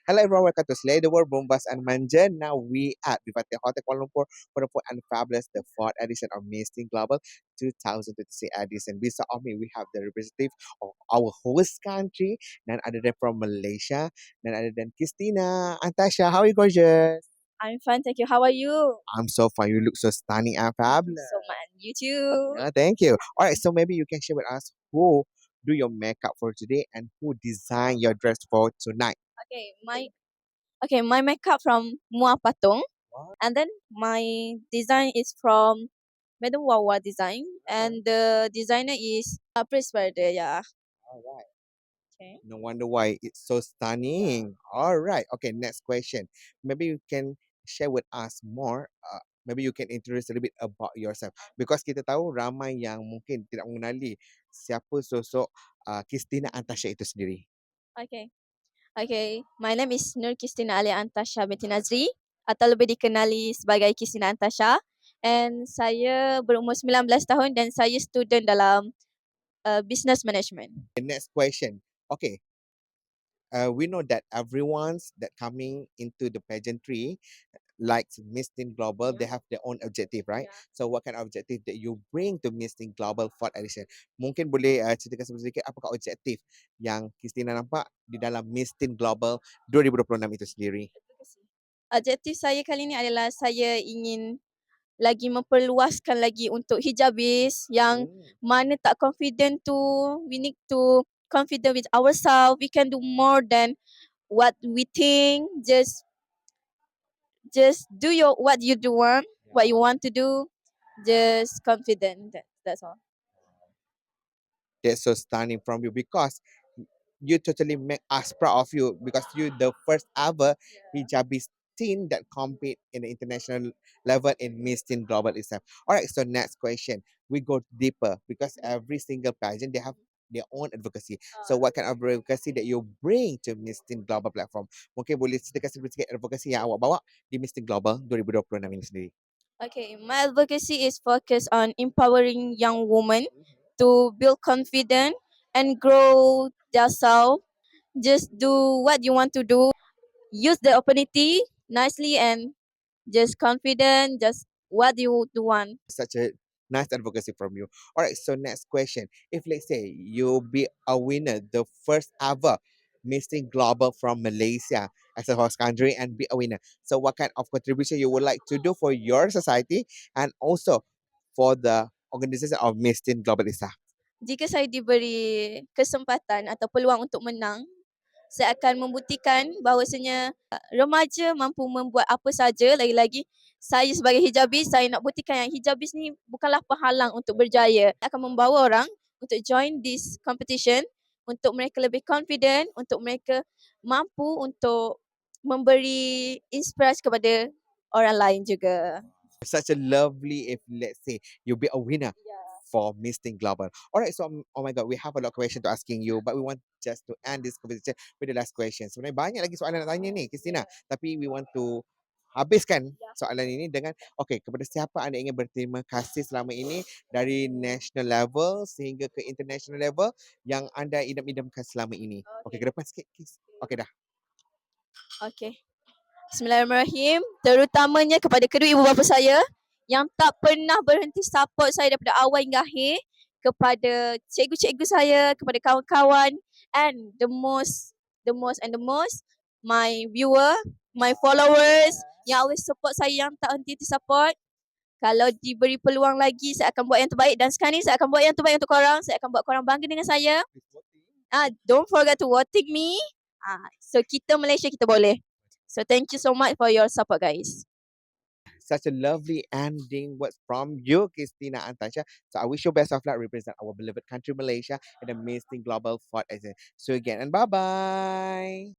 Hello everyone, welcome to Slay the World, Bombas and Manja. Now we at Vivate Hotel Kuala Lumpur for the fourth and fabulous, the fourth edition of Miss Teen Global 2026 edition. Beside of me, we have the representative of our host country, none other than from Malaysia, none other than Christina. Antasha, how are you, gorgeous? I'm fine, thank you. How are you? I'm so fine. You look so stunning and Thank you fabulous. so much. You too. Thank you. All right, so maybe you can share with us who do your makeup for today and who design your dress for tonight. My makeup from Mua Patong, and then my design is from Madam Wawa Design, and the designer is Prince Verde. Yeah. All right. Okay. No wonder why it's so stunning. All right. Okay, next question. Maybe you can share with us more. Maybe you can introduce a little bit about yourself. Because kita tahu ramai yang mungkin tidak mengenali siapa sosok Christina Antasha itu sendiri. Okay. Okay. My name is Nur Christina Alia Antasha binti Nazri, atau lebih dikenali sebagai Christina Antasha. And saya berumur 19 tahun dan saya student dalam business management. The next question. Okay. We know that everyone's that coming into the pageantry like Miss Teen Global, they have their own objective, right? So what kind of objective that you bring to Miss Teen Global 4th edition? Mungkin boleh ceritakan sedikit apakah objektif yang Christina nampak di dalam Miss Teen Global 2026 itu sendiri? Objektif saya kali ini adalah saya ingin lagi memperluaskan lagi untuk hijabis yang mana tak confident tu, we need to confident with ourselves, we can do more than what we think. Just do what you do want, what you want to do, just confident. That's all. That's so stunning from you because you totally make us proud of you because you the first ever hijabis teen that compete in the international level in Miss Teen Global itself. All right, so next question. We go deeper because every single pageant they have their own advocacy. So what kind of advocacy that you bring to Miss Teen Global platform? Mungkin boleh ceritakan sedikit advocacy yang awak bawa di Miss Teen Global 2026 ini sendiri. Okay, my advocacy is focused on empowering young women to build confidence and grow themselves. Just do what you want to do. Use the opportunity nicely and just confident. Just what you want. Such a nice advocacy from you. All right, so next question. If let's say you be a winner, the first ever Miss Teen Global from Malaysia as a host country and be a winner. So what kind of contribution you would like to do for your society and also for the organization of Miss Teen Global itself? Jika saya diberi kesempatan atau peluang untuk menang, saya akan membuktikan bahawasanya remaja mampu membuat apa saja. Lagi-lagi saya sebagai hijabis, saya nak buktikan yang hijabis ni bukanlah penghalang untuk berjaya. Saya akan membawa orang untuk join this competition, untuk mereka lebih confident, untuk mereka mampu untuk memberi inspirasi kepada orang lain juga. Such a lovely, if let's say you be a winner for Miss Teen Global. All right, so oh my God, we have a lot of questions to asking you, but we want just to end this conversation with the last question. Sebenarnya banyak lagi soalan nak tanya ni, Christina. Tapi we want to habiskan soalan ini dengan, okay, kepada siapa anda ingin berterima kasih selama ini dari national level sehingga ke international level yang anda idam-idamkan selama ini. Okay, ke depan sikit, Chris. Okay, dah. Okay. Bismillahirrahmanirrahim. Terutamanya kepada kedua ibu bapa saya yang tak pernah berhenti support saya daripada awal hingga akhir, kepada cikgu-cikgu saya, kepada kawan-kawan, and the most, my viewer, my followers yang always support saya, yang tak henti support. Kalau diberi peluang lagi, saya akan buat yang terbaik, dan sekarang ni saya akan buat yang terbaik untuk korang. Saya akan buat korang bangga dengan saya. Don't forget to voting me. So kita Malaysia, kita boleh. So thank you so much for your support, guys. Such a lovely ending words from you, Christina Antasha. So I wish you best of luck, represent our beloved country, Malaysia, in the Miss Teen Global 4th edition. So again, and bye-bye.